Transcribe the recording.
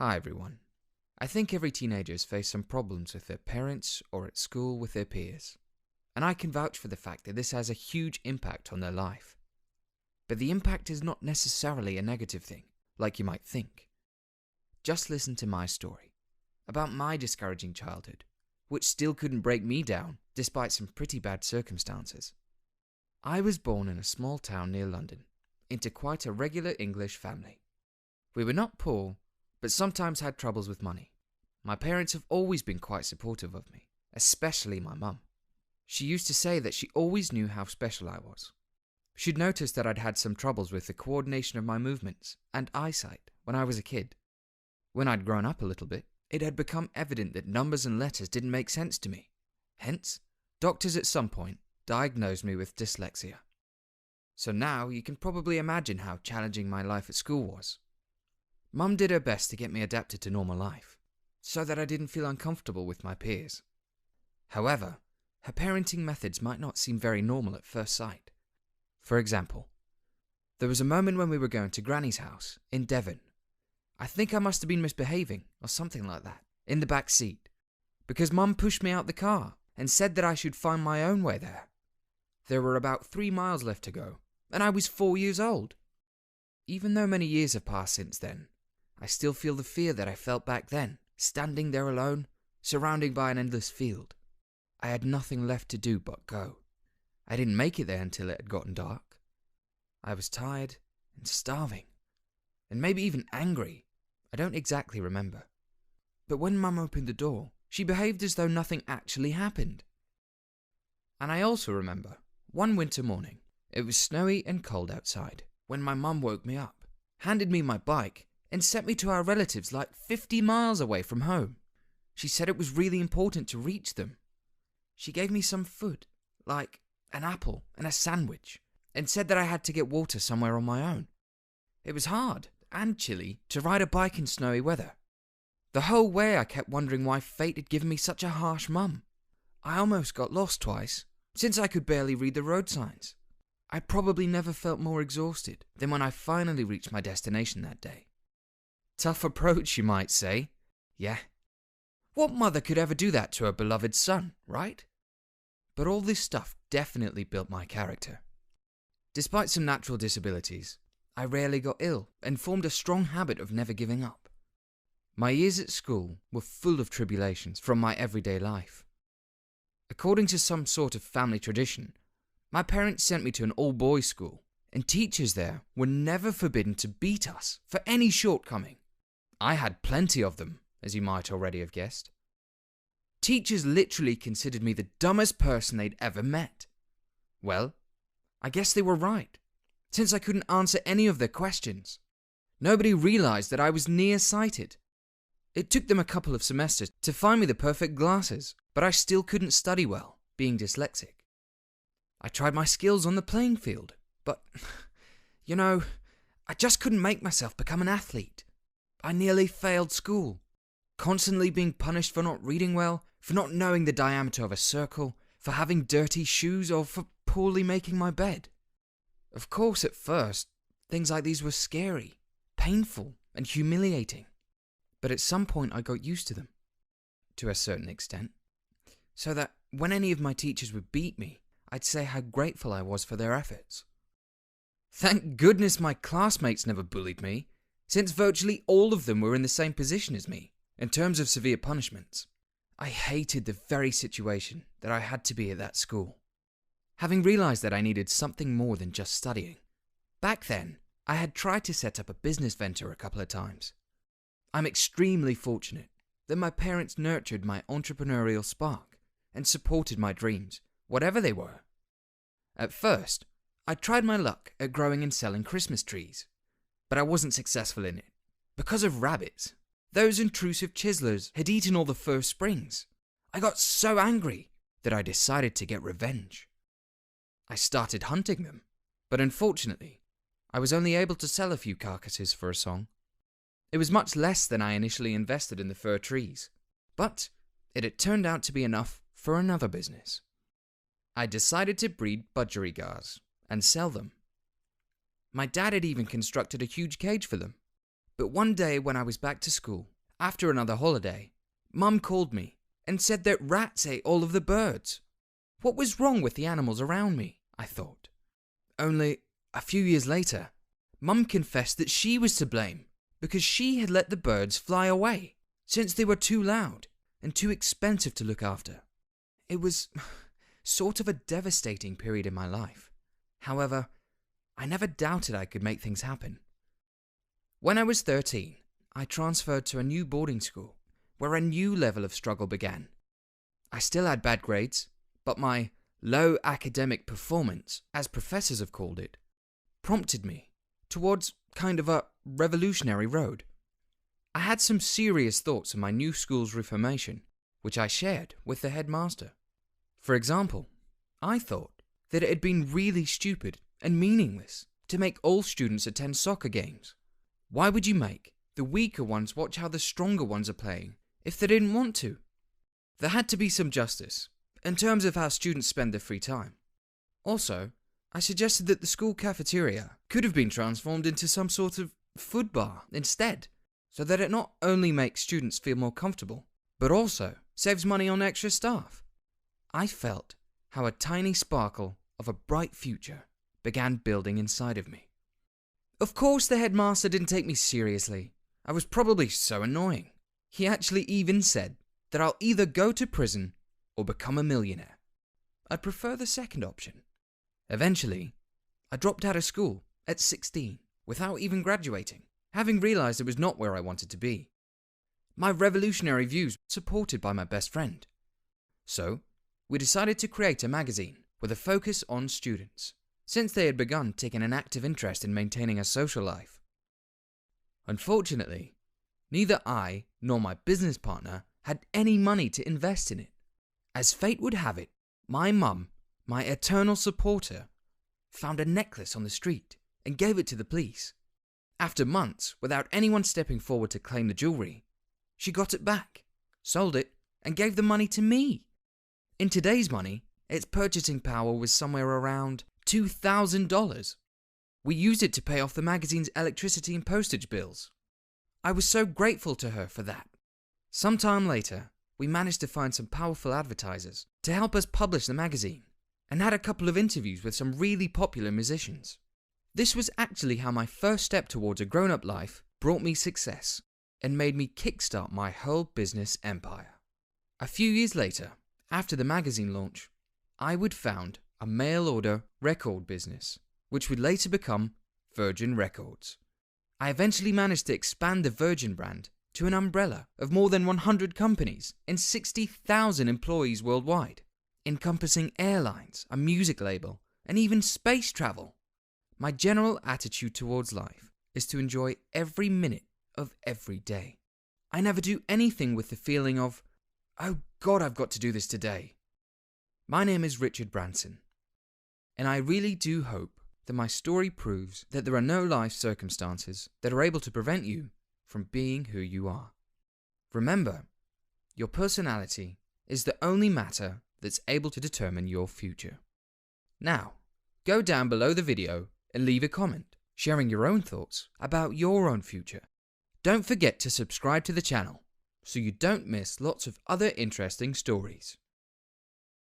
Hi everyone. I think every teenager's faced some problems with their parents or at school with their peers. And I can vouch for the fact that this has a huge impact on their life. But the impact is not necessarily a negative thing, like you might think. Just listen to my story, about my discouraging childhood, which still couldn't break me down despite some pretty bad circumstances. I was born in a small town near London, into quite a regular English family. We were not poor, but sometimes had troubles with money. My parents have always been quite supportive of me, especially my mum. She used to say that she always knew how special I was. She'd noticed that I'd had some troubles with the coordination of my movements and eyesight when I was a kid. When I'd grown up a little bit, it had become evident that numbers and letters didn't make sense to me. Hence, doctors at some point diagnosed me with dyslexia. So now you can probably imagine how challenging my life at school was. Mum did her best to get me adapted to normal life, so that I didn't feel uncomfortable with my peers. However, her parenting methods might not seem very normal at first sight. For example, there was a moment when we were going to Granny's house in Devon. I think I must have been misbehaving, or something like that, in the back seat, because Mum pushed me out the car and said that I should find my own way there. There were about 3 miles left to go, and I was 4 years old. Even though many years have passed since then, I still feel the fear that I felt back then, standing there alone, surrounded by an endless field. I had nothing left to do but go. I didn't make it there until it had gotten dark. I was tired and starving, and maybe even angry. I don't exactly remember. But when Mum opened the door, she behaved as though nothing actually happened. And I also remember, one winter morning, it was snowy and cold outside, when my mum woke me up, handed me my bike, and sent me to our relatives like 50 miles away from home. She said it was really important to reach them. She gave me some food, like an apple and a sandwich, and said that I had to get water somewhere on my own. It was hard and chilly to ride a bike in snowy weather. The whole way I kept wondering why fate had given me such a harsh mum. I almost got lost twice, since I could barely read the road signs. I probably never felt more exhausted than when I finally reached my destination that day. Tough approach, you might say. Yeah. What mother could ever do that to her beloved son, right? But all this stuff definitely built my character. Despite some natural disabilities, I rarely got ill and formed a strong habit of never giving up. My years at school were full of tribulations from my everyday life. According to some sort of family tradition, my parents sent me to an all-boys school, and teachers there were never forbidden to beat us for any shortcoming. I had plenty of them, as you might already have guessed. Teachers literally considered me the dumbest person they'd ever met. Well, I guess they were right, since I couldn't answer any of their questions. Nobody realized that I was nearsighted. It took them a couple of semesters to find me the perfect glasses, but I still couldn't study well, being dyslexic. I tried my skills on the playing field, but, I just couldn't make myself become an athlete. I nearly failed school, constantly being punished for not reading well, for not knowing the diameter of a circle, for having dirty shoes, or for poorly making my bed. Of course, at first, things like these were scary, painful, and humiliating. But at some point I got used to them, to a certain extent, so that when any of my teachers would beat me, I'd say how grateful I was for their efforts. Thank goodness my classmates never bullied me, since virtually all of them were in the same position as me, in terms of severe punishments. I hated the very situation that I had to be at that school. Having realized that I needed something more than just studying, back then, I had tried to set up a business venture a couple of times. I'm extremely fortunate that my parents nurtured my entrepreneurial spark and supported my dreams, whatever they were. At first, I tried my luck at growing and selling Christmas trees, but I wasn't successful in it because of rabbits. Those intrusive chiselers had eaten all the first springs. I got so angry that I decided to get revenge. I started hunting them, but unfortunately, I was only able to sell a few carcasses for a song. It was much less than I initially invested in the fir trees, but it had turned out to be enough for another business. I decided to breed budgerigars and sell them. My dad had even constructed a huge cage for them, But one day when I was back to school, after another holiday, Mum called me and said that rats ate all of the birds. What was wrong with the animals around me, I thought. Only, a few years later, Mum confessed that she was to blame because she had let the birds fly away since they were too loud and too expensive to look after. It was sort of a devastating period in my life. However, I never doubted I could make things happen. When I was 13, I transferred to a new boarding school where a new level of struggle began. I still had bad grades, but my low academic performance, as professors have called it, prompted me towards kind of a revolutionary road. I had some serious thoughts on my new school's reformation, which I shared with the headmaster. For example, I thought that it had been really stupid and meaningless to make all students attend soccer games. Why would you make the weaker ones watch how the stronger ones are playing if they didn't want to? There had to be some justice in terms of how students spend their free time. Also, I suggested that the school cafeteria could have been transformed into some sort of food bar instead, so that it not only makes students feel more comfortable, but also saves money on extra staff. I felt how a tiny sparkle of a bright future began building inside of me. Of course, the headmaster didn't take me seriously. I was probably so annoying. He actually even said that I'll either go to prison or become a millionaire. I'd prefer the second option. Eventually, I dropped out of school at 16 without even graduating, having realized it was not where I wanted to be. My revolutionary views were supported by my best friend. So, we decided to create a magazine with a focus on students, since they had begun taking an active interest in maintaining a social life. Unfortunately, neither I nor my business partner had any money to invest in it. As fate would have it, my mum, my eternal supporter, found a necklace on the street and gave it to the police. After months without anyone stepping forward to claim the jewelry, she got it back, sold it, and gave the money to me. In today's money, its purchasing power was somewhere around $2,000. We used it to pay off the magazine's electricity and postage bills. I was so grateful to her for that. Sometime later, we managed to find some powerful advertisers to help us publish the magazine, and had a couple of interviews with some really popular musicians. This was actually how my first step towards a grown-up life brought me success and made me kickstart my whole business empire. A few years later, after the magazine launch, I would found a mail-order record business, which would later become Virgin Records. I eventually managed to expand the Virgin brand to an umbrella of more than 100 companies and 60,000 employees worldwide, encompassing airlines, a music label, and even space travel. My general attitude towards life is to enjoy every minute of every day. I never do anything with the feeling of, oh God, I've got to do this today. My name is Richard Branson, and I really do hope that my story proves that there are no life circumstances that are able to prevent you from being who you are. Remember, your personality is the only matter that's able to determine your future. Now, go down below the video and leave a comment, sharing your own thoughts about your own future. Don't forget to subscribe to the channel so you don't miss lots of other interesting stories.